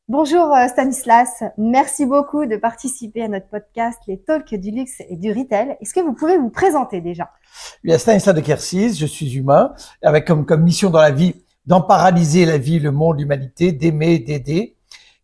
Bonjour Stanislas, merci beaucoup de participer à notre podcast Les Talks du luxe et du retail. Est-ce que vous pouvez vous présenter déjà? Bien, Stanislas de Kersis, je suis humain, avec comme mission dans la vie d'emparalyser la vie, le monde, l'humanité, d'aimer, d'aider.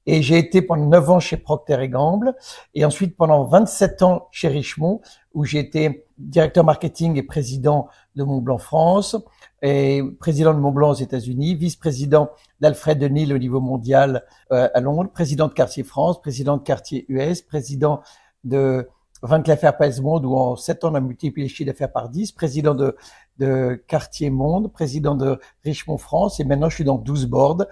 Et j'ai été pendant 9 ans chez Procter & Gamble et ensuite pendant 27 ans chez Richemont, où j'ai été directeur marketing et président de Montblanc France, et président de Montblanc aux États-Unis, vice-président d'Alfred Dunhill au niveau mondial à Londres, président de Cartier France, président de Cartier US, président de Van Cleef & Arpels Monde, où en 7 ans on a multiplié le chiffre d'affaires par 10, président de Cartier Monde, président de Richemont France, et maintenant je suis dans 12 boards,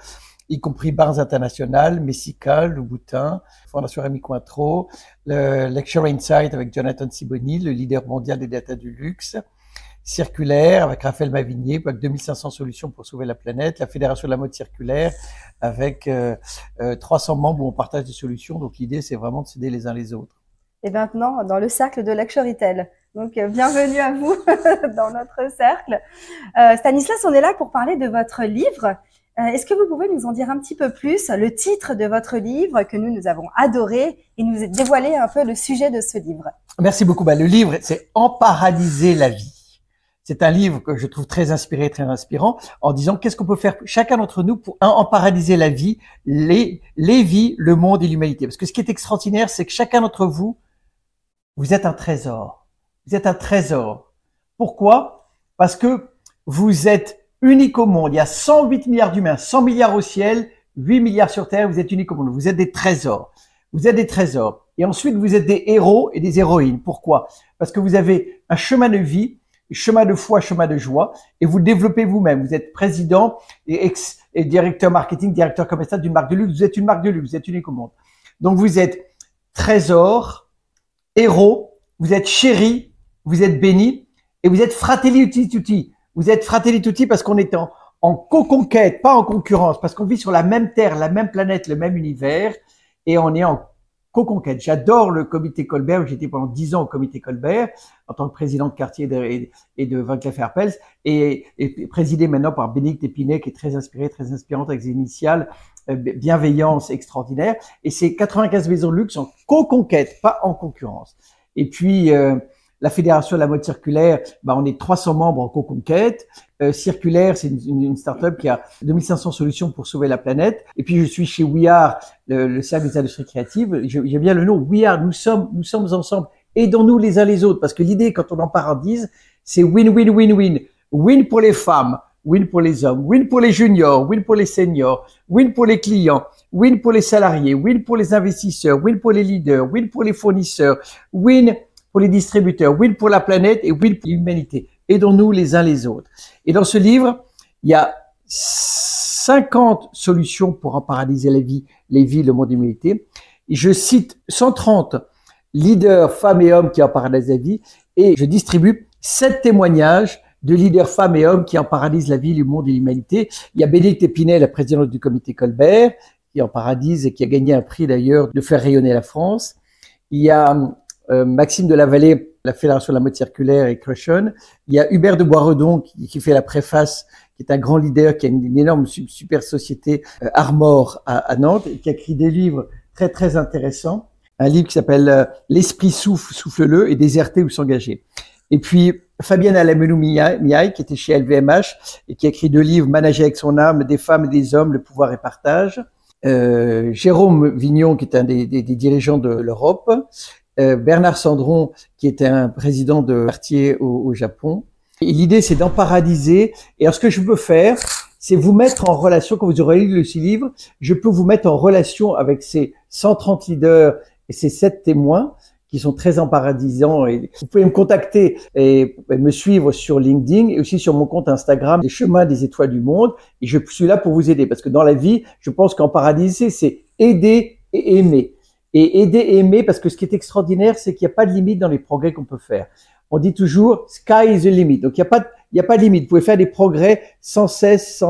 y compris Barnes International, Messica, Louboutin, Fondation Rémy Cointreau, le Lecture Insight avec Jonathan Sibony, le leader mondial des data du luxe, Circulaire avec Raphaël Mavigné, avec 2500 solutions pour sauver la planète, la Fédération de la mode circulaire avec 300 membres où on partage des solutions. Donc l'idée, c'est vraiment de s'aider les uns les autres. Et maintenant, dans le cercle de Luxury Retail. Donc, bienvenue à vous dans notre cercle. Stanislas, on est là pour parler de votre livre. Est-ce que vous pouvez nous en dire un petit peu plus, le titre de votre livre que nous avons adoré et nous dévoiler un peu le sujet de ce livre? Merci beaucoup. Le livre, c'est Emparalyser la vie. C'est un livre que je trouve très inspiré, très inspirant, en disant qu'est-ce qu'on peut faire chacun d'entre nous pour emparalyser la vie, les vies, le monde et l'humanité. Parce que ce qui est extraordinaire, c'est que chacun d'entre vous, vous êtes un trésor. Vous êtes un trésor. Pourquoi? Parce que vous êtes unique au monde. Il y a 108 milliards d'humains, 100 milliards au ciel, 8 milliards sur Terre. Vous êtes unique au monde. Vous êtes des trésors. Vous êtes des trésors. Et ensuite, vous êtes des héros et des héroïnes. Pourquoi? Parce que vous avez un chemin de vie, chemin de foi, chemin de joie, et vous le développez vous-même. Vous êtes président et directeur marketing, directeur commercial d'une marque de luxe. Vous êtes une marque de luxe. Vous êtes unique au monde. Donc, vous êtes trésor, héros, vous êtes chéri, vous êtes béni, et vous êtes fratelli tutti. Vous êtes fratelli tutti parce qu'on est en co-conquête, pas en concurrence, parce qu'on vit sur la même terre, la même planète, le même univers, et on est en co-conquête. J'adore le comité Colbert, où j'étais pendant 10 ans au comité Colbert, en tant que président de Cartier et de Van Cleef & Arpels, et présidé maintenant par Bénédicte Épinay, qui est très inspirée, très inspirante avec ses initiales, bienveillance extraordinaire. Et c'est 95 maisons de luxe en co-conquête, pas en concurrence. Et puis, la Fédération de la mode circulaire, on est 300 membres en co-conquête. Circulaire, c'est une start-up qui a 2500 solutions pour sauver la planète. Et puis, je suis chez We Are, le service d'industrie créative. J'aime bien le nom. We Are, nous sommes ensemble. Aidons-nous les uns les autres. Parce que l'idée, quand on en paradise, c'est win-win-win-win. Win pour les femmes, win pour les hommes, win pour les juniors, win pour les seniors, win pour les clients, win pour les salariés, win pour les investisseurs, win pour les leaders, win pour les fournisseurs, win pour les distributeurs, win pour la planète et win pour l'humanité. Aidons-nous les uns les autres. Et dans ce livre, il y a 50 solutions pour emparalyser la vie, les vies, le monde et l'humanité. Et je cite 130 leaders, femmes et hommes qui emparalysent la vie, et je distribue 7 témoignages de leaders, femmes et hommes qui emparalysent la vie, le monde et l'humanité. Il y a Bénédicte Épinay, la présidente du comité Colbert, qui emparadise et qui a gagné un prix d'ailleurs de faire rayonner la France. Il y a Maxime de la Vallée, la Fédération de la mode circulaire et Crushon. Il y a Hubert de Boisredon qui fait la préface, qui est un grand leader, qui a une énorme super société Armor à Nantes, et qui a écrit des livres très très intéressants. Un livre qui s'appelle L'esprit souffle-le et déserter ou s'engager. Et puis Fabienne Alamelou-Miaille, qui était chez LVMH et qui a écrit 2 livres, Manager avec son âme, des femmes et des hommes, le pouvoir et partage. Jérôme Vignon, qui est un des dirigeants de l'Europe. Bernard Sandron, qui était un président de Cartier au Japon. Et l'idée, c'est d'emparalyser. Et alors, ce que je peux faire, c'est vous mettre en relation, quand vous aurez lu ce livre, je peux vous mettre en relation avec ces 130 leaders et ces 7 témoins qui sont très emparalysants. Et vous pouvez me contacter et me suivre sur LinkedIn et aussi sur mon compte Instagram, Les Chemins des Étoiles du Monde. Et je suis là pour vous aider parce que dans la vie, je pense qu'emparalyser, c'est aider et aimer. Et aider et aimer, parce que ce qui est extraordinaire, c'est qu'il n'y a pas de limite dans les progrès qu'on peut faire. On dit toujours sky is the limit. Donc il n'y a pas de limite. Vous pouvez faire des progrès sans cesse,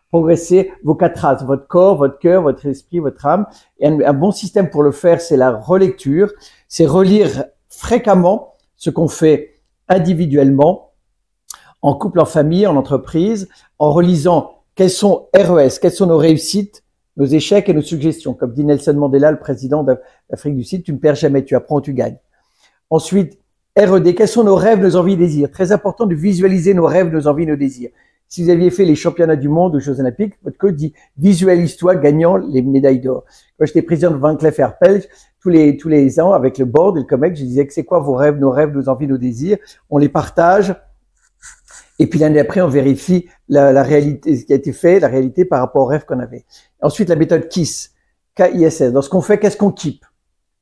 progresser vos 4 axes, votre corps, votre cœur, votre esprit, votre âme. Et un bon système pour le faire, c'est la relecture. C'est relire fréquemment ce qu'on fait individuellement, en couple, en famille, en entreprise, en relisant quels sont RES, quelles sont nos réussites, nos échecs et nos suggestions. Comme dit Nelson Mandela, le président d'Afrique du Sud, tu ne perds jamais, tu apprends, tu gagnes. Ensuite, RED, quels sont nos rêves, nos envies, désirs? Très important de visualiser nos rêves, nos envies, nos désirs. Si vous aviez fait les championnats du monde aux Jeux Olympiques, votre coach dit visualise-toi gagnant les médailles d'or. Quand j'étais président de Van Cleef & Arpels, tous les ans, avec le board et le COMEX, je disais que c'est quoi vos rêves, nos envies, nos désirs. On les partage. Et puis l'année d'après, on vérifie la réalité, ce qui a été fait, la réalité par rapport aux rêves qu'on avait. Ensuite, la méthode KISS, K-I-S-S. Dans ce qu'on fait, qu'est-ce qu'on keep?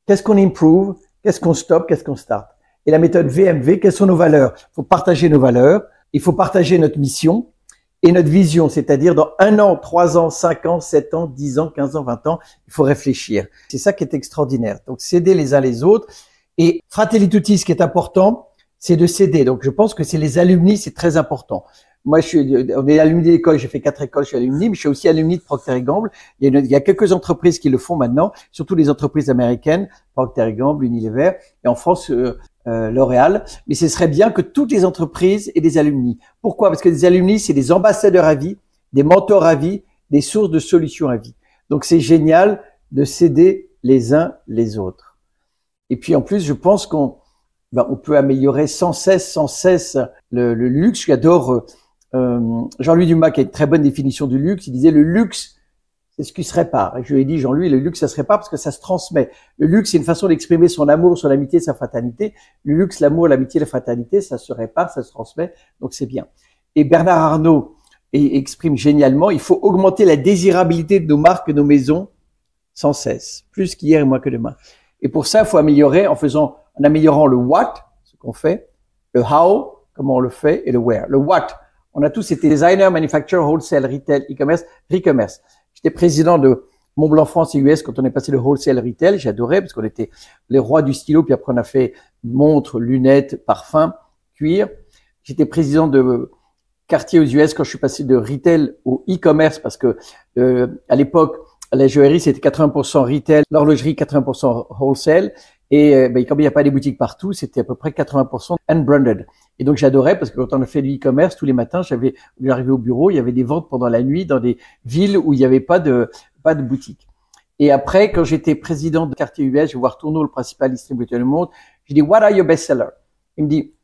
Qu'est-ce qu'on improve? Qu'est-ce qu'on stop? Qu'est-ce qu'on start? Et la méthode VMV, quelles sont nos valeurs? Il faut partager nos valeurs. Il faut partager notre mission et notre vision. C'est-à-dire dans 1 an, 3 ans, 5 ans, 7 ans, 10 ans, 15 ans, 20 ans, il faut réfléchir. C'est ça qui est extraordinaire. Donc, s'aider les uns les autres. Et Fratelli Tutti, ce qui est important, c'est de s'aider. Donc, je pense que c'est les alumni, c'est très important. Moi, on est alumni d'école, j'ai fait 4 écoles, je suis alumni, mais je suis aussi alumni de Procter & Gamble. Il y a quelques entreprises qui le font maintenant, surtout les entreprises américaines, Procter & Gamble, Unilever, et en France, L'Oréal. Mais ce serait bien que toutes les entreprises aient des alumni. Pourquoi? Parce que les alumni, c'est des ambassadeurs à vie, des mentors à vie, des sources de solutions à vie. Donc, c'est génial de s'aider les uns les autres. Et puis, en plus, je pense qu'on peut améliorer sans cesse le luxe. J'adore Jean-Louis Dumas qui a une très bonne définition du luxe. Il disait le luxe, c'est ce qui se répare. Et je lui ai dit, Jean-Louis, le luxe, ça se répare parce que ça se transmet. Le luxe, c'est une façon d'exprimer son amour, son amitié, sa fraternité. Le luxe, l'amour, l'amitié, la fraternité, ça se répare, ça se transmet. Donc, c'est bien. Et Bernard Arnault exprime génialement, il faut augmenter la désirabilité de nos marques et nos maisons sans cesse. Plus qu'hier et moins que demain. Et pour ça, il faut améliorer en améliorant le what, ce qu'on fait, le how, comment on le fait, et le where. Le what, on a tous été designer, manufacturer, wholesale, retail, e-commerce, re-commerce. J'étais président de Montblanc France et US quand on est passé le wholesale retail. J'adorais parce qu'on était les rois du stylo. Puis après, on a fait montres, lunettes, parfums, cuir. J'étais président de Cartier aux US quand je suis passé de retail au e-commerce parce que à l'époque, la joaillerie, c'était 80% retail, l'horlogerie, 80% wholesale. Et comme il n'y a pas des boutiques partout, c'était à peu près 80% unbranded. Et donc j'adorais parce que quand on a fait du e-commerce, tous les matins, j'arrivais au bureau, il y avait des ventes pendant la nuit dans des villes où il n'y avait pas de boutique. Et après, quand j'étais président de Cartier US, je vais voir Tourneau, le principal distributeur du monde, je dis what are your best sellers? Il me dit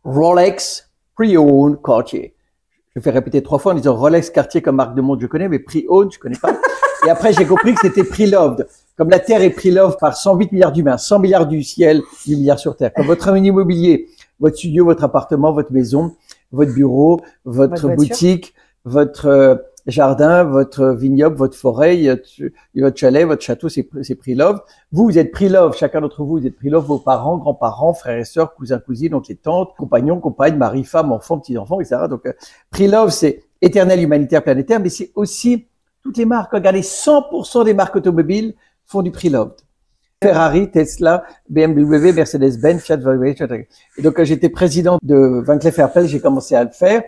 Rolex, pre-owned, Cartier. Je fais répéter 3 fois en disant Rolex, Cartier comme marque de montre, je connais, mais pre-owned, je connais pas. Et après, j'ai compris que c'était pre-loved. Comme la Terre est pre-loved par 108 milliards d'humains, 100 milliards du ciel, 8 milliards sur Terre. Comme votre immobilier, votre studio, votre appartement, votre maison, votre bureau, votre boutique, votre jardin, votre vignoble, votre forêt, votre chalet, votre château, c'est pre-loved. Vous êtes pre-loved. Chacun d'entre vous, vous êtes pre-loved. Vos parents, grands-parents, frères et sœurs, cousins, cousines, oncles et tantes, compagnons, compagnes, mari, femme, enfants, petits-enfants, etc. Donc, pre-loved, c'est éternel, humanitaire, planétaire, mais c'est aussi toutes les marques. Regardez, 100% des marques automobiles font du pre-loved. Ferrari, Tesla, BMW, Mercedes-Benz, Fiat, Volkswagen. Et donc, quand j'étais président de Van Cleef & Arpels, j'ai commencé à le faire.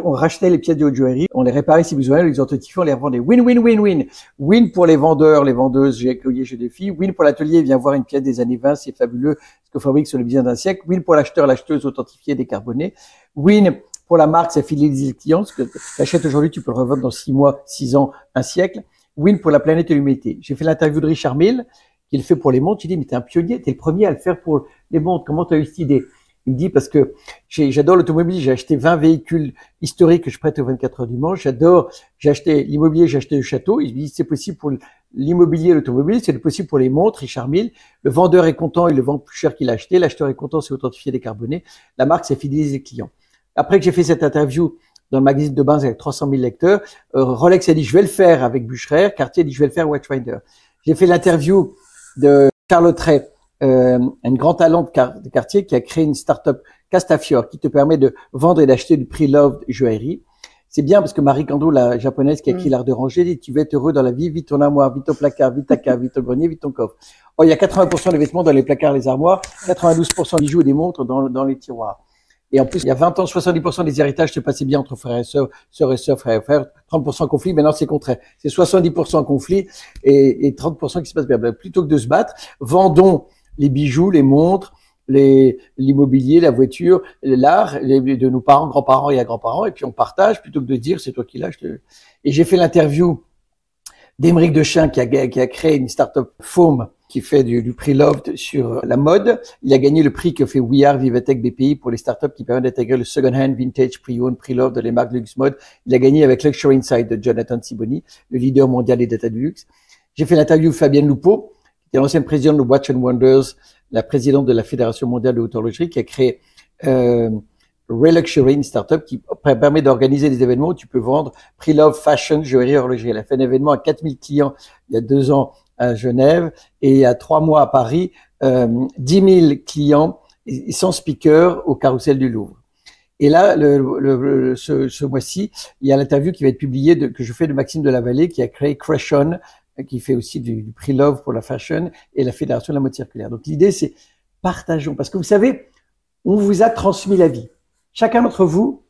On rachetait les pièces de haute joaillerie, on les réparait si besoin, on les authentifiait, on les revendait. Win, win, win, win. Win pour les vendeurs, les vendeuses, j'ai accueilli chez des filles. Win pour l'atelier, vient voir une pièce des années 20, c'est fabuleux, ce qu'on fabrique sur le business d'un siècle. Win pour l'acheteur, l'acheteuse authentifiée, décarbonée. Win pour la marque, ça fidélise le client, ce que tu achètes aujourd'hui, tu peux le revendre dans 6 mois, 6 ans, un siècle. Win pour la planète et l'humanité. J'ai fait l'interview de Richard Mille, qui le fait pour les montres. Il dit, mais t'es un pionnier, t'es le premier à le faire pour les montres. Comment t'as eu cette idée? Il me dit, parce que j'adore l'automobile, j'ai acheté 20 véhicules historiques que je prête aux 24 heures du Mans. J'ai acheté l'immobilier, j'ai acheté le château. Il me dit, c'est possible pour l'immobilier et l'automobile, c'est possible pour les montres, Richard Mille. Le vendeur est content, il le vend plus cher qu'il a acheté. L'acheteur est content, c'est authentifié, décarboné. La marque, c'est fidéliser les clients. Après que j'ai fait cette interview dans le magazine de base avec 300 000 lecteurs, Rolex a dit, je vais le faire avec Bucherer. Cartier a dit, je vais le faire Watchfinder. J'ai fait l'interview de Charlotte Ray, un grand talent de Cartier qui a créé une start-up Castafiore qui te permet de vendre et d'acheter du pre-loved joaillerie. C'est bien parce que Marie Kondo, la japonaise qui a écrit l'art de ranger, dit tu vas être heureux dans la vie, vite ton armoire, vite ton placard, vite ta cave, vite ton grenier, vite ton coffre. Oh, il y a 80% des vêtements dans les placards, les armoires, 92% des bijoux et des montres dans les tiroirs. Et en plus, il y a 20 ans, 70% des héritages se passaient bien entre frères et sœurs, sœurs et sœurs, frères et frères, 30% conflit. Maintenant, c'est contraire. C'est 70% conflit et 30% qui se passe bien. Plutôt que de se battre, vendons les bijoux, les montres, l'immobilier, la voiture, l'art, de nos parents, grands-parents et grands-parents, et puis on partage plutôt que de dire c'est toi qui l'as. Et j'ai fait l'interview d'Émeric Dechain qui a créé une start-up Foam qui fait du pre-loved sur la mode. Il a gagné le prix que fait We Are Vivatech BPI pour les startups qui permettent d'intégrer le second-hand, vintage, pre-owned, pre-loved de les marques de luxe mode. Il a gagné avec Luxury Insight de Jonathan Siboni, le leader mondial des data du luxe. J'ai fait l'interview de Fabienne Loupeau, qui est l'ancienne présidente de Watch and Wonders, la présidente de la Fédération mondiale de haute horlogerie, qui a créé Reluxury, une startup qui permet d'organiser des événements où tu peux vendre pre-love, fashion, joaillerie, horlogerie. Elle a fait un événement à 4000 clients il y a 2 ans à Genève et il y a 3 mois à Paris, 10 000 clients et 100 speakers au Carrousel du Louvre. Et là, ce mois-ci, il y a l'interview qui va être publiée que je fais de Maxime de la Vallée, qui a créé Crush On, qui fait aussi du pre-love pour la fashion et la Fédération de la mode circulaire. Donc l'idée, c'est partageons. Parce que vous savez, on vous a transmis la vie. Chacun d'entre vous,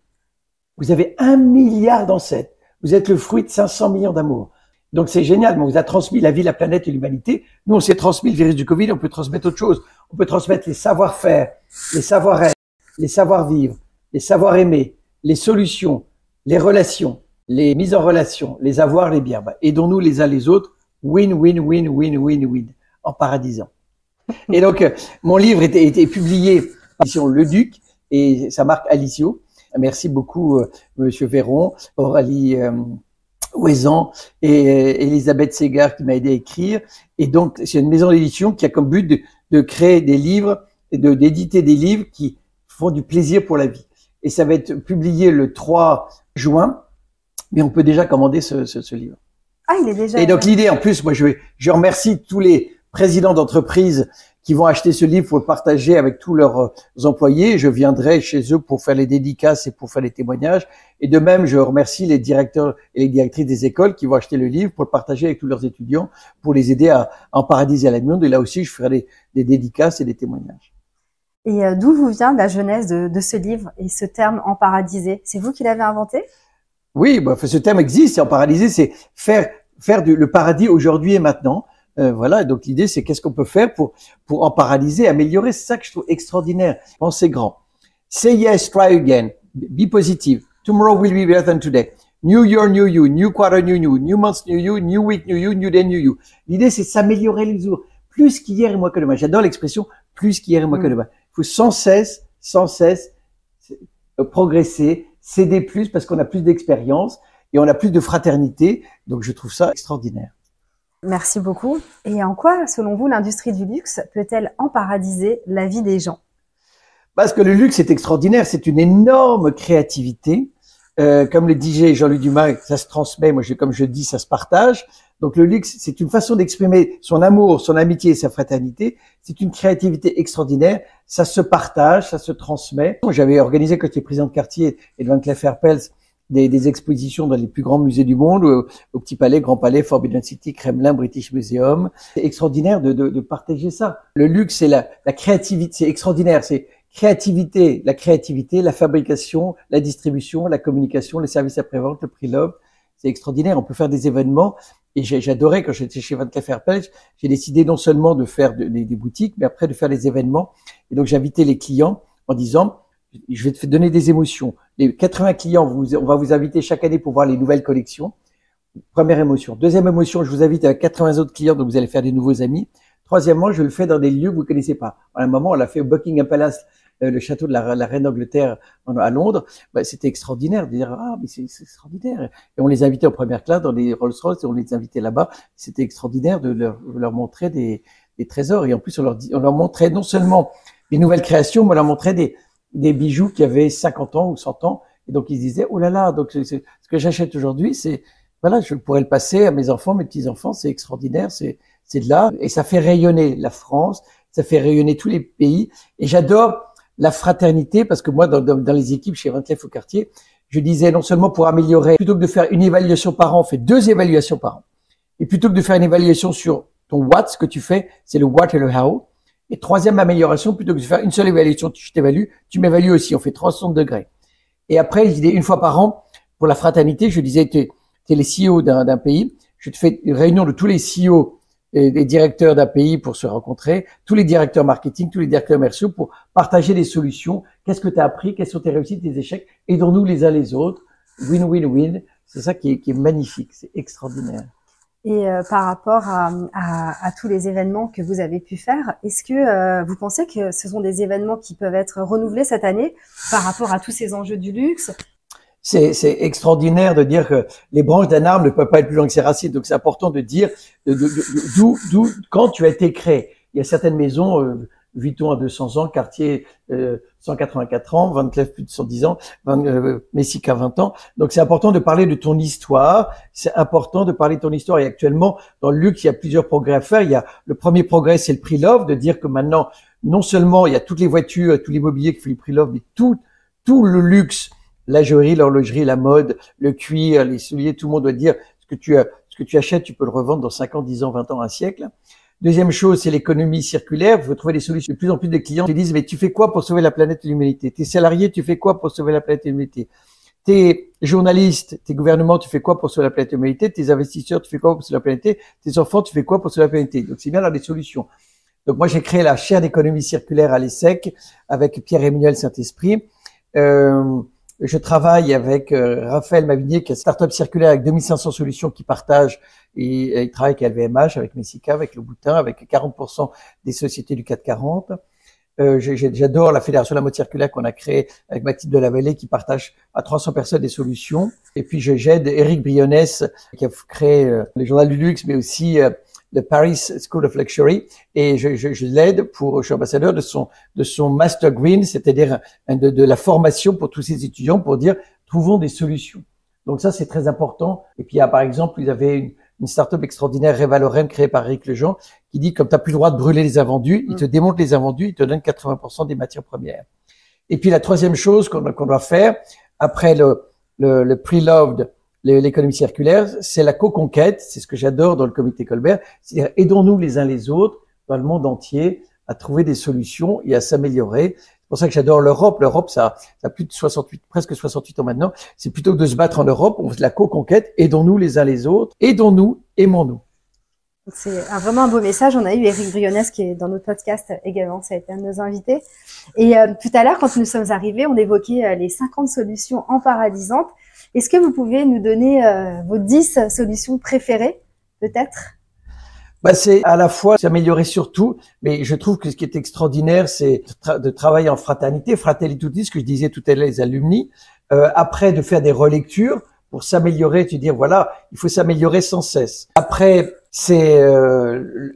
vous avez 1 milliard d'ancêtres. Vous êtes le fruit de 500 millions d'amour. Donc c'est génial, mais on vous a transmis la vie, la planète et l'humanité. Nous, on s'est transmis le virus du Covid, on peut transmettre autre chose. On peut transmettre les savoir-faire, les savoir-être, les savoir-vivre, les savoir-aimer, les solutions, les relations, les mises en relation, les avoirs, les biens. Aidons-nous les uns les autres. Win, win, win, win, win, win. En paradisant. Et donc, mon livre était publié par l'édition Le Duc et sa marque Alicio. Merci beaucoup, Monsieur Véron, Aurélie Ouezan et Elisabeth Segar qui m'a aidé à écrire. Et donc, c'est une maison d'édition qui a comme but de créer des livres et d'éditer des livres qui font du plaisir pour la vie. Et ça va être publié le 3 juin, mais on peut déjà commander ce livre. Ah, il est déjà. Et donc l'idée, en plus, moi je remercie tous les présidents d'entreprises qui vont acheter ce livre pour le partager avec tous leurs employés. Je viendrai chez eux pour faire les dédicaces et pour faire les témoignages. Et de même, je remercie les directeurs et les directrices des écoles qui vont acheter le livre pour le partager avec tous leurs étudiants, pour les aider à en paradiser à la monde. Et là aussi, je ferai des dédicaces et des témoignages. Et d'où vous vient la genèse de ce livre et ce terme en paradisé? C'est vous qui l'avez inventé? Oui, ce terme existe. C'est en paradisé, c'est faire le paradis aujourd'hui et maintenant. Voilà, donc l'idée, c'est qu'est-ce qu'on peut faire pour en paralyser, améliorer. C'est ça que je trouve extraordinaire. Pensez grand. Say yes, try again. Be positive. Tomorrow will be better than today. New year, new you. New quarter, new you. New month, new you. New week, new you. New day, new you. L'idée, c'est s'améliorer les jours. Plus qu'hier et moins que demain. J'adore l'expression plus qu'hier et moins que demain. Il faut sans cesse progresser, s'aider plus parce qu'on a plus d'expérience et on a plus de fraternité. Donc, je trouve ça extraordinaire. Merci beaucoup. Et en quoi, selon vous, l'industrie du luxe peut-elle emparadiser la vie des gens? Parce que le luxe est extraordinaire, c'est une énorme créativité. Comme le disait Jean-Luc Dumas, ça se transmet, comme je dis, ça se partage. Donc le luxe, c'est une façon d'exprimer son amour, son amitié et sa fraternité. C'est une créativité extraordinaire. Ça se partage, ça se transmet. J'avais organisé, quand j'étais président de Cartier et de Van Cleef & Arpels, des expositions dans les plus grands musées du monde, au Petit Palais, Grand Palais, Forbidden City, Kremlin, British Museum. C'est extraordinaire de partager ça. Le luxe, c'est la créativité, c'est extraordinaire. C'est la créativité, la fabrication, la distribution, la communication, les services après-vente, le pre-love. C'est extraordinaire. On peut faire des événements. Et j'adorais, quand j'étais chez Van Cleef & Arpels, j'ai décidé non seulement de faire des boutiques, mais après de faire des événements. Et donc, j'invitais les clients en disant, je vais te donner des émotions. Les 80 clients, on va vous inviter chaque année pour voir les nouvelles collections. Première émotion. Deuxième émotion, je vous invite à 80 autres clients, donc vous allez faire des nouveaux amis. Troisièmement, je le fais dans des lieux que vous connaissez pas. À un moment, on l'a fait au Buckingham Palace, le château de la reine d'Angleterre à Londres. C'était extraordinaire de dire, ah, mais c'est extraordinaire. Et on les invitait en première classe dans les Rolls-Royce et on les invitait là-bas. C'était extraordinaire de leur montrer des trésors. Et en plus, on leur montrait non seulement des nouvelles créations, mais on leur montrait des bijoux qui avaient 50 ans ou 100 ans. Et donc, ils se disaient, oh là là, donc ce que j'achète aujourd'hui, voilà, je pourrais le passer à mes enfants, mes petits-enfants, c'est extraordinaire, c'est de l'art. Et ça fait rayonner la France, ça fait rayonner tous les pays. Et j'adore la fraternité parce que moi, dans les équipes chez Van Cleef & Cartier, je disais non seulement pour améliorer, plutôt que de faire une évaluation par an, on fait 2 évaluations par an. Et plutôt que de faire une évaluation sur ton what, ce que tu fais, c'est le what et le how. Et troisième amélioration, plutôt que de faire une seule évaluation, je t'évalue, tu m'évalues aussi. On fait 360 degrés. Et après, je disais une fois par an, pour la fraternité, je disais, t'es les CEO d'un pays. Je te fais une réunion de tous les CEO et des directeurs d'un pays pour se rencontrer, tous les directeurs marketing, tous les directeurs commerciaux pour partager des solutions. Qu'est-ce que tu as appris? Quelles sont tes réussites, tes échecs? Aidons-nous les uns les autres. Win, win, win. C'est ça qui est magnifique. C'est extraordinaire. Et par rapport à tous les événements que vous avez pu faire, est-ce que vous pensez que ce sont des événements qui peuvent être renouvelés cette année par rapport à tous ces enjeux du luxe? C'est extraordinaire de dire que les branches d'un arbre ne peuvent pas être plus longues que ses racines. Donc c'est important de dire d'où quand tu as été créé. Il y a certaines maisons, Vuitton à 200 ans, Cartier 184 ans, Van Cleef plus de 110 ans, Messika 20 ans. Donc c'est important de parler de ton histoire. C'est important de parler de ton histoire. Et actuellement, dans le luxe, il y a plusieurs progrès à faire. Il y a le premier progrès, c'est le prix Love, de dire que maintenant, non seulement il y a toutes les voitures, tout l'immobilier qui fait le prix Love, mais tout le luxe, la joaillerie, l'horlogerie, la mode, le cuir, les souliers, tout le monde doit dire ce que tu achètes, tu peux le revendre dans 5 ans, 10 ans, 20 ans, un siècle. Deuxième chose, c'est l'économie circulaire. Il faut trouver des solutions. De plus en plus de clients te disent, mais tu fais quoi pour sauver la planète et l'humanité? Tes salariés, tu fais quoi pour sauver la planète et l'humanité? Tes journalistes, tes gouvernements, tu fais quoi pour sauver la planète et l'humanité? Tes investisseurs, tu fais quoi pour sauver la planète? Tes enfants, tu fais quoi pour sauver la planète? Donc c'est bien d'avoir des solutions. Donc moi, j'ai créé la chaire d'économie circulaire à l'ESSEC avec Pierre-Emmanuel Saint-Esprit. Je travaille avec Raphaël Mavigné, qui est start-up circulaire avec 2500 solutions qui partagent, et il travaille avec LVMH, avec Messika, avec Le Boutin, avec 40% des sociétés du CAC 40. J'adore la Fédération de la mode circulaire qu'on a créée avec Mathilde Delavallée, qui partage à 300 personnes des solutions. Et puis j'aide Eric Brionnes, qui a créé le Journal du Luxe, mais aussi le Paris School of Luxury, et je l'aide je suis ambassadeur de son Master Green, c'est-à-dire de la formation pour tous ces étudiants pour dire, trouvons des solutions. Donc ça, c'est très important. Et puis, il y a, par exemple, ils avaient une start-up extraordinaire, Reva Lorraine, créée par Eric Lejean, qui dit, comme tu n'as plus le droit de brûler les invendus, il te démonte les invendus, il te donne 80% des matières premières. Et puis, la troisième chose qu'on doit faire, après le pre-loved, l'économie circulaire, c'est la co-conquête, c'est ce que j'adore dans le comité Colbert, c'est-à-dire aidons-nous les uns les autres dans le monde entier à trouver des solutions et à s'améliorer. C'est pour ça que j'adore l'Europe. L'Europe, ça a plus de 68, presque 68 ans maintenant. C'est plutôt que de se battre en Europe, on fait la co-conquête, aidons-nous les uns les autres, aidons-nous, aimons-nous. C'est vraiment un beau message. On a eu Eric Brionnes qui est dans notre podcast également, ça a été un de nos invités. Et tout à l'heure, quand nous sommes arrivés, on évoquait les 50 solutions emparadisantes. Est-ce que vous pouvez nous donner vos 10 solutions préférées, peut-être? C'est à la fois s'améliorer sur tout, mais je trouve que ce qui est extraordinaire, c'est de travailler en fraternité, Fratelli Tutti, ce que je disais tout à l'heure, les alumni. Après, de faire des relectures pour s'améliorer, tu dire voilà, il faut s'améliorer sans cesse. Après, c'est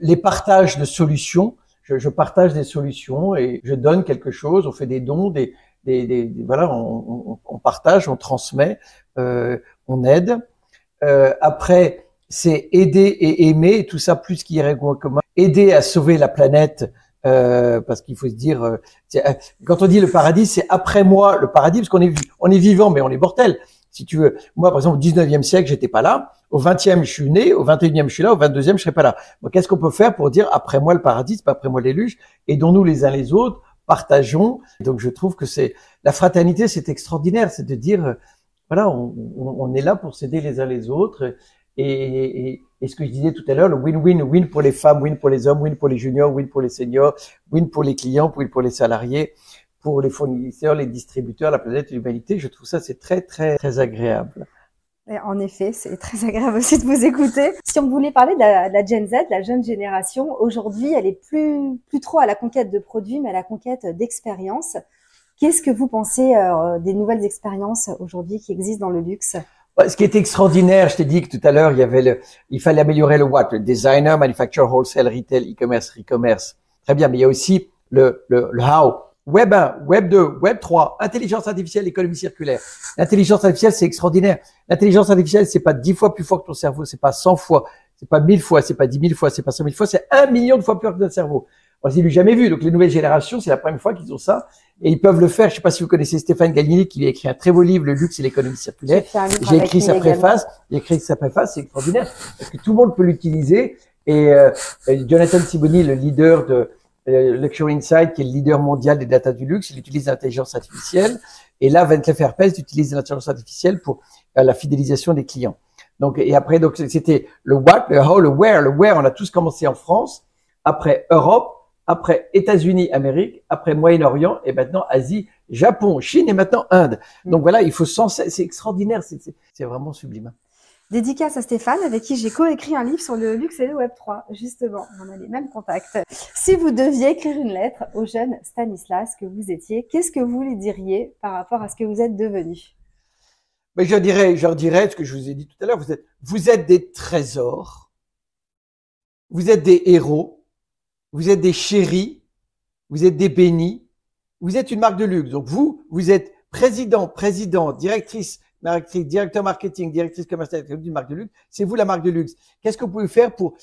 les partages de solutions. Je partage des solutions et je donne quelque chose. On fait des dons, voilà, on partage, on transmet, on aide. Après, c'est aider et aimer, et tout ça plus qu'il y ait en commun. Aider à sauver la planète, parce qu'il faut se dire, quand on dit le paradis, c'est après moi le paradis, parce qu'on est vivant, mais on est mortel. Si tu veux, moi, par exemple, au 19e siècle, j'étais pas là. Au 20e, je suis né. Au 21e, je suis là. Au 22e, je serai pas là. Donc, qu'est-ce qu'on peut faire pour dire après moi le paradis, c'est pas après moi le déluge? Aidons-nous les uns les autres, partageons. Donc, je trouve que la fraternité, c'est extraordinaire. C'est de dire, voilà, on est là pour s'aider les uns les autres. Et ce que je disais tout à l'heure, le win-win, win pour les femmes, win pour les hommes, win pour les juniors, win pour les seniors, win pour les clients, win pour les salariés, pour les fournisseurs, les distributeurs, la planète et l'humanité. Je trouve ça, c'est très, très, très agréable. Et en effet, c'est très agréable aussi de vous écouter. Si on voulait parler de la Gen Z, la jeune génération, aujourd'hui, elle est plus trop à la conquête de produits, mais à la conquête d'expériences. Qu'est-ce que vous pensez des nouvelles expériences aujourd'hui qui existent dans le luxe? Ce qui est extraordinaire, je t'ai dit que tout à l'heure, il fallait améliorer le what, le designer, manufacture, wholesale, retail, e-commerce, re-commerce. Très bien, mais il y a aussi le how. Web 1, Web 2, Web 3, intelligence artificielle, économie circulaire. L'intelligence artificielle, c'est extraordinaire. L'intelligence artificielle, c'est pas 10 fois plus fort que ton cerveau, c'est pas 100 fois, c'est pas 1000 fois, c'est pas 10 000 fois, c'est pas 100 000 fois, c'est 1 million de fois plus fort que notre cerveau. On ne l'a jamais vu. Donc, les nouvelles générations, c'est la première fois qu'ils ont ça. Et ils peuvent le faire. Je sais pas si vous connaissez Stéphane Gagnini, qui a écrit un très beau livre, Le luxe et l'économie circulaire. J'ai écrit sa préface. C'est extraordinaire. Parce que tout le monde peut l'utiliser. Et Jonathan Siboni, le leader de Luxury Insight, qui est le leader mondial des data du luxe, il utilise l'intelligence artificielle. Et là, Van Cleef Arpels utilise l'intelligence artificielle pour la fidélisation des clients. Donc, et après, donc, c'était le what, le how, le where. Le where, on a tous commencé en France. Après Europe. Après États-Unis, Amérique, après Moyen-Orient, et maintenant Asie, Japon, Chine et maintenant Inde. Donc voilà, il faut c'est extraordinaire, c'est vraiment sublime. Dédicace à Stéphane, avec qui j'ai coécrit un livre sur le luxe et le Web3, justement. On a les mêmes contacts. Si vous deviez écrire une lettre au jeune Stanislas que vous étiez, qu'est-ce que vous lui diriez par rapport à ce que vous êtes devenu? Mais je leur dirais ce que je vous ai dit tout à l'heure, vous êtes des trésors, vous êtes des héros, vous êtes des chéris, vous êtes des bénis, vous êtes une marque de luxe. Donc vous êtes président, directrice, directeur marketing, directrice commerciale d'une marque de luxe. C'est vous la marque de luxe. Qu'est-ce que vous pouvez faire pour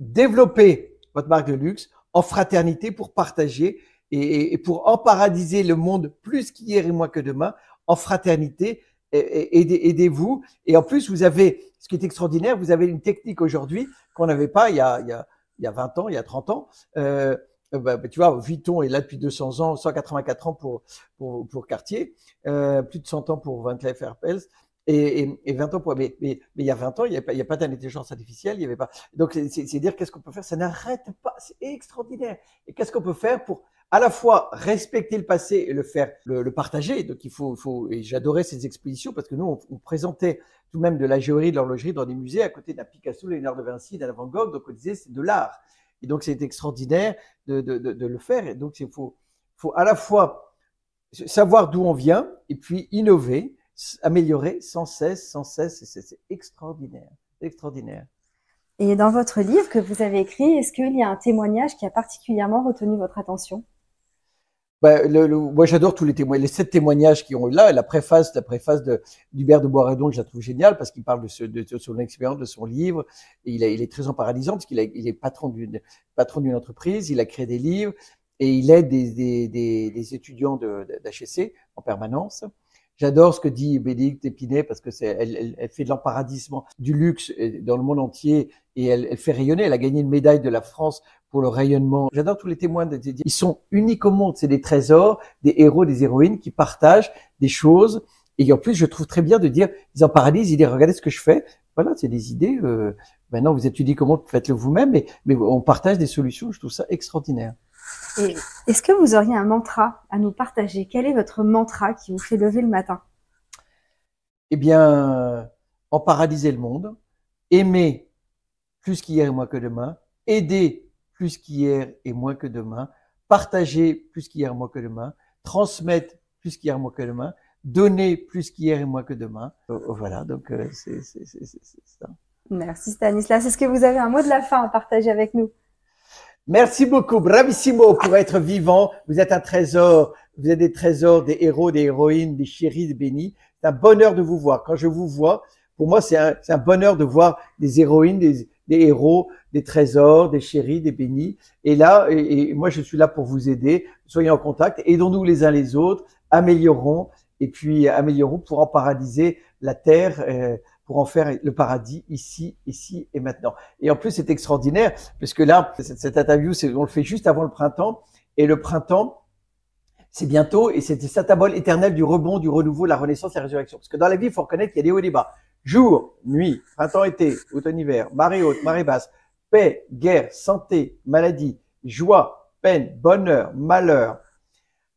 développer votre marque de luxe en fraternité, pour partager et pour emparadiser le monde plus qu'hier et moins que demain, en fraternité? Aidez-vous. Et en plus, vous avez, ce qui est extraordinaire, vous avez une technique aujourd'hui qu'on n'avait pas il y a 20 ans, il y a 30 ans. Tu vois, Vuitton est là depuis 200 ans, 184 ans pour Cartier, plus de 100 ans pour Van Cleef & Arpels, et 20 ans pour, mais il y a 20 ans, il n'y a pas d'intelligence artificielle, il y avait pas. Donc, c'est dire qu'est-ce qu'on peut faire, ça n'arrête pas, c'est extraordinaire. Et qu'est-ce qu'on peut faire pour à la fois respecter le passé et le partager. Donc, et j'adorais ces expositions parce que nous, on présentait tout de même de la joaillerie, de l'horlogerie dans des musées à côté d'un Picasso, Léonard de Vinci, d'un Van Gogh. Donc, on disait, c'est de l'art. Et donc, c'est extraordinaire de le faire. Et donc, faut à la fois savoir d'où on vient et puis innover, améliorer sans cesse. C'est extraordinaire. Extraordinaire. Et dans votre livre que vous avez écrit, est-ce qu'il y a un témoignage qui a particulièrement retenu votre attention? Moi, j'adore tous les témoignages, les 7 témoignages qui ont eu là. La préface d'Hubert de Boisredon, je la trouve géniale parce qu'il parle de son expérience, de son livre. Et il est très paralysant parce il est patron d'une entreprise, il a créé des livres et il aide des étudiants d'HEC en permanence. J'adore ce que dit Bénédicte Épinay parce que elle fait de l'emparadisement du luxe dans le monde entier et elle fait rayonner. Elle a gagné une médaille de la France pour le rayonnement. J'adore tous les témoins. Ils sont uniques au monde. C'est des trésors, des héros, des héroïnes qui partagent des choses. Et en plus, je trouve très bien de dire, ils en paralysent, ils disent, regardez ce que je fais. Voilà, c'est des idées. Maintenant, vous êtes uniques au monde, faites-le vous-même. Mais on partage des solutions. Je trouve ça extraordinaire. Et est-ce que vous auriez un mantra à nous partager? Quel est votre mantra qui vous fait lever le matin? Eh bien, emparadiser le monde, aimer plus qu'hier et moins que demain, aider plus qu'hier et moins que demain, partager plus qu'hier et moins que demain, transmettre plus qu'hier et moins que demain, donner plus qu'hier et moins que demain. Voilà, donc c'est ça. Merci Stanislas. Est-ce que vous avez un mot de la fin à partager avec nous? Merci beaucoup, bravissimo pour être vivant. Vous êtes un trésor, vous êtes des trésors, des héros, des héroïnes, des chéris, des bénis. C'est un bonheur de vous voir. Quand je vous vois, pour moi, c'est un bonheur de voir des héroïnes, des héros, des trésors, des chéris, des bénis. Et là, et moi, je suis là pour vous aider. Soyez en contact, aidons-nous les uns les autres, améliorons pour emparadiser la terre, pour en faire le paradis ici et maintenant. Et en plus, c'est extraordinaire parce que là, cette interview, on le fait juste avant le printemps. Et le printemps, c'est bientôt, et c'est cette symbole éternelle du rebond, du renouveau, la renaissance, la résurrection. Parce que dans la vie, il faut reconnaître qu'il y a des hauts et des bas. Jour, nuit, printemps, été, automne, hiver, marée haute, marée basse, paix, guerre, santé, maladie, joie, peine, bonheur, malheur,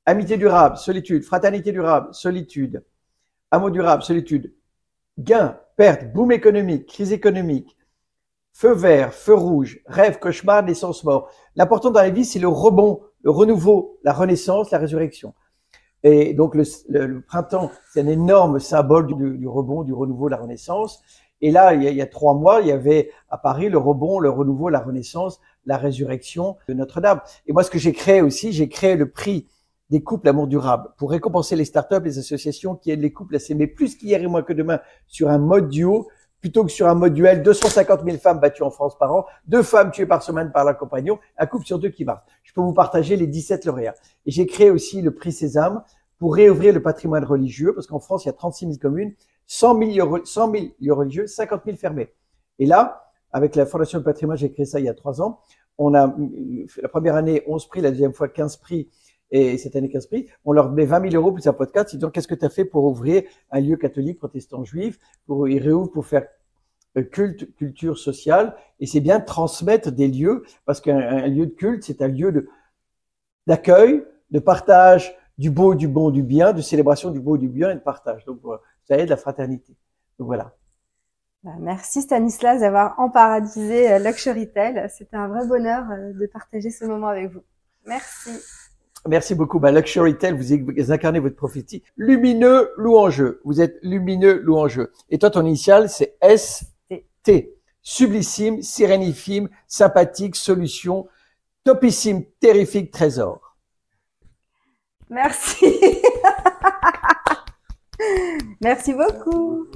amitié durable, solitude, fraternité durable, solitude, amour durable, solitude, gain, perte, boom économique, crise économique, feu vert, feu rouge, rêve, cauchemar, naissance, mort. L'important dans la vie, c'est le rebond, le renouveau, la renaissance, la résurrection. Et donc, le printemps, c'est un énorme symbole du rebond, du renouveau, la renaissance. Et là, il y a 3 mois, il y avait à Paris le rebond, le renouveau, la renaissance, la résurrection de Notre-Dame. Et moi, ce que j'ai créé aussi, j'ai créé le prix des couples amour durable pour récompenser les startups, les associations qui aident les couples à s'aimer plus qu'hier et moins que demain sur un mode duo plutôt que sur un mode duel. 250 000 femmes battues en France par an, 2 femmes tuées par semaine par leur compagnon, un couple sur 2 qui marche. Je peux vous partager les 17 lauréats. Et j'ai créé aussi le prix Sésame pour réouvrir le patrimoine religieux parce qu'en France, il y a 36 000 communes, 100 000 lieux religieux, 50 000 fermés. Et là, avec la Fondation du patrimoine, j'ai créé ça il y a 3 ans. On a la première année 11 prix, la deuxième fois 15 prix. Et cette année 15 prix, on leur met 20 000 € plus un podcast. Ils disent, qu'est-ce que tu as fait pour ouvrir un lieu catholique, protestant, juif, ils réouvrent pour faire culte, culture sociale. Et c'est bien de transmettre des lieux parce qu'un lieu de culte, c'est un lieu d'accueil, de partage du beau, du bon, du bien, de célébration du beau, du bien et de partage. Donc, ça aide la fraternité. Donc, voilà. Merci Stanislas d'avoir emparadisé Luxurytel. C'était un vrai bonheur de partager ce moment avec vous. Merci. Merci beaucoup. Luxurytel, vous incarnez votre prophétie. Lumineux, louangeux. Vous êtes lumineux, louangeux. Et toi, ton initial, c'est ST. Sublissime, sirénifime, sympathique, solution, topissime, terrifique, trésor. Merci. Merci beaucoup.